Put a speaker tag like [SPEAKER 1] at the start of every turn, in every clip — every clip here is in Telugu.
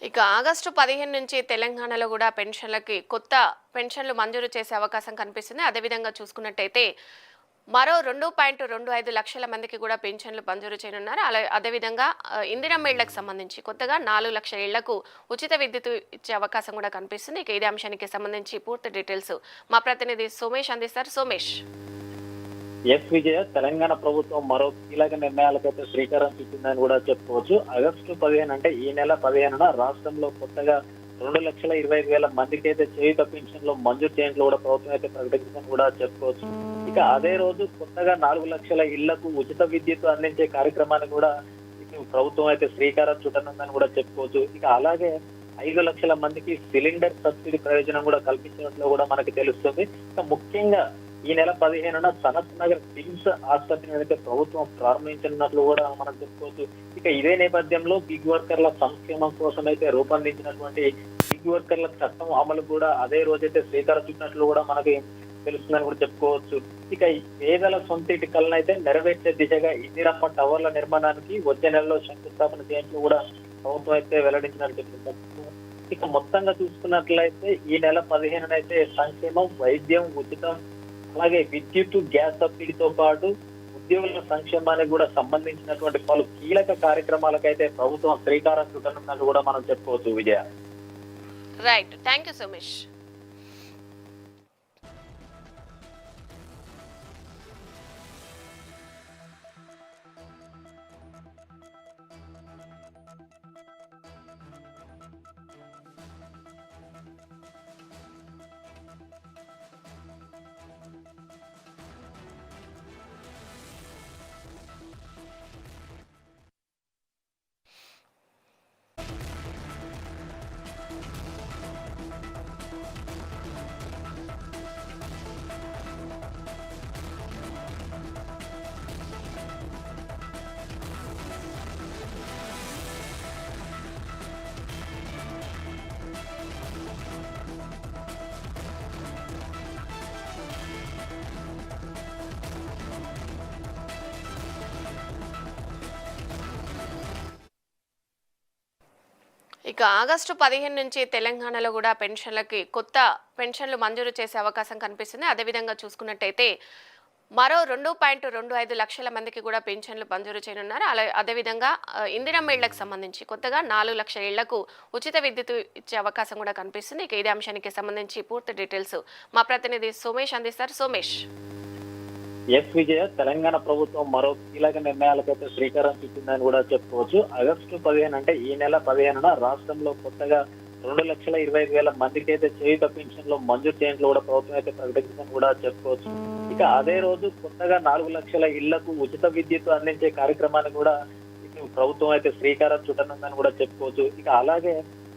[SPEAKER 1] ఇక ఆగస్టు 15 నుంచి తెలంగాణలో కూడా పెన్షన్లకి కొత్త పెన్షన్లు మంజూరు చేసే అవకాశం కనిపిస్తుంది. అదేవిధంగా చూసుకున్నట్టయితే మరో 2.25 లక్షల మందికి కూడా పెన్షన్లు మంజూరు చేయనున్నారు. అదేవిధంగా ఇందిరమ్మ ఇళ్లకు సంబంధించి కొత్తగా 4 లక్షల ఇళ్లకు ఉచిత విద్యుత్ ఇచ్చే అవకాశం కూడా కనిపిస్తుంది. ఇక ఇదే అంశానికి సంబంధించి పూర్తి డీటెయిల్స్ మా ప్రతినిధి సోమేష్ అందిస్తారు. సోమేష్.
[SPEAKER 2] విజయ తెలంగాణ ప్రభుత్వం మరో కీలక నిర్ణయాలకైతే శ్రీకారం చుట్టిందని కూడా చెప్పుకోవచ్చు. ఆగస్టు 15 అంటే ఈ నెల 15న రాష్ట్రంలో కొత్తగా 2,25,000 మందికి అయితే చేయుత పెన్షన్లు మంజూరు చేయడంలో కూడా ప్రభుత్వం అయితే ప్రకటించిందని కూడా చెప్పుకోవచ్చు. ఇక అదే రోజు కొత్తగా 4 లక్షల ఇళ్లకు ఉచిత విద్యుత్ అందించే కార్యక్రమాన్ని కూడా ఇటు ప్రభుత్వం అయితే శ్రీకారం చుట్టనుందని కూడా చెప్పుకోవచ్చు. ఇక అలాగే 5 లక్షల మందికి సిలిండర్ సబ్సిడీ ప్రయోజనం కూడా కల్పించినట్లు కూడా మనకి తెలుస్తుంది. ఇక ముఖ్యంగా ఈ నెల 15న సనత్ నగర్ టిమ్స్ ఆసుపత్రిని అయితే ప్రభుత్వం ప్రారంభించనున్నట్లు కూడా మనం చెప్పుకోవచ్చు. ఇక ఇదే నేపథ్యంలో గిగ్ వర్కర్ల సంక్షేమం కోసం అయితే రూపొందించినటువంటి గిగ్ వర్కర్ల చట్టం అమలు కూడా అదే రోజైతే శ్రీకారం చుట్టినట్లు కూడా మనకి తెలుస్తుందని కూడా చెప్పుకోవచ్చు. ఇక ఈ పేదల సొంతింటి కలను అయితే నెరవేర్చే దిశగా ఇందిరమ్మ టవర్ల నిర్మాణానికి వచ్చే నెలలో శంకుస్థాపన చేయట్లు కూడా ప్రభుత్వం అయితే వెల్లడించినట్టు చెప్తున్నారు. ఇక మొత్తంగా చూసుకున్నట్లయితే ఈ నెల 15న అయితే సంక్షేమం, వైద్యం, ఉచితం, అలాగే విద్యుత్, గ్యాస్ సబ్సిడీతో పాటు ఉద్యోగుల సంక్షేమానికి కూడా సంబంధించినటువంటి పలు కీలక కార్యక్రమాలకైతే ప్రభుత్వం శ్రీకారం చుట్టనున్నట్టు కూడా మనం చెప్పుకోవచ్చు. Vijaya.
[SPEAKER 1] Right, thank you Somesh. ఇక ఆగస్టు 15 నుంచి తెలంగాణలో కూడా పెన్షన్లకి కొత్త పెన్షన్లు మంజూరు చేసే అవకాశం కనిపిస్తుంది. అదేవిధంగా చూసుకున్నట్టయితే మరో 2.25 లక్షల మందికి కూడా పెన్షన్లు మంజూరు చేయనున్నారు. అదేవిధంగా ఇందిరమ్మ ఇళ్లకు సంబంధించి కొత్తగా 4 లక్షల ఇళ్లకు ఉచిత విద్యుత్ ఇచ్చే అవకాశం కూడా కనిపిస్తుంది. ఇక ఇదే అంశానికి సంబంధించి పూర్తి డీటెయిల్స్ మా ప్రతినిధి సోమేష్ అందిస్తారు. సోమేష్.
[SPEAKER 2] విజయ తెలంగాణ ప్రభుత్వం మరో కీలక నిర్ణయాలకైతే శ్రీకారం చుట్టిందని కూడా చెప్పుకోవచ్చు. ఆగస్టు 15 అంటే ఈ నెల 15న రాష్ట్రంలో కొత్తగా 2,25,000 మందికి అయితే చేయుత పెన్షన్లు మంజూరు చేయడంలో కూడా ప్రభుత్వం అయితే ప్రకటించిందని కూడా చెప్పుకోవచ్చు. ఇక అదే రోజు కొత్తగా 4 లక్షల ఇళ్లకు ఉచిత విద్యుత్ అందించే కార్యక్రమాన్ని కూడా ఇటు ప్రభుత్వం అయితే శ్రీకారం చుట్టనుందని కూడా చెప్పుకోవచ్చు. ఇక అలాగే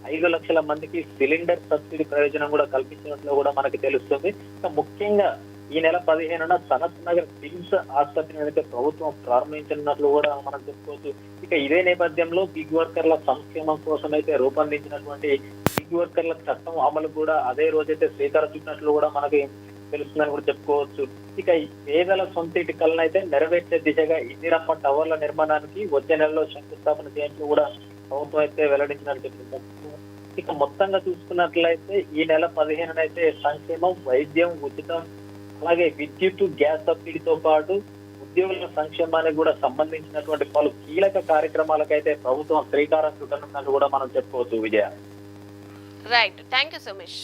[SPEAKER 2] 5 లక్షల మందికి సిలిండర్ సబ్సిడీ ప్రయోజనం కూడా కల్పించినట్లు కూడా మనకి తెలుస్తుంది. ఇక ముఖ్యంగా ఈ నెల 15న సనత్ నగర్ టిమ్స్ ఆసుపత్రిని అయితే ప్రభుత్వం ప్రారంభించనున్నట్లు కూడా మనం చెప్పుకోవచ్చు. ఇక ఇదే నేపథ్యంలో గిగ్ వర్కర్ల సంక్షేమం కోసం అయితే రూపొందించినటువంటి గిగ్ వర్కర్ల చట్టం అమలు కూడా అదే రోజైతే శ్రీకారం చుట్టినట్లు కూడా మనకి తెలుస్తుందని కూడా చెప్పుకోవచ్చు. ఇక ఈ పేదల సొంతింటి కలను అయితే నెరవేర్చే దిశగా ఇందిరమ్మ టవర్ల నిర్మాణానికి వచ్చే నెలలో శంకుస్థాపన చేయట్లు కూడా ప్రభుత్వం అయితే వెల్లడించినట్టు చెప్తున్నారు. ఇక మొత్తంగా చూసుకున్నట్లయితే ఈ నెల 15న అయితే సంక్షేమం, వైద్యం, ఉచితం, అలాగే విద్యుత్, గ్యాస్ సబ్సిడీతో పాటు ఉద్యోగుల సంక్షేమానికి కూడా సంబంధించినటువంటి పలు కీలక కార్యక్రమాలకైతే ప్రభుత్వం శ్రీకారం చుట్టనున్నట్టు కూడా మనం చెప్పుకోవచ్చు. Vijaya.
[SPEAKER 1] Right, thank you Somesh.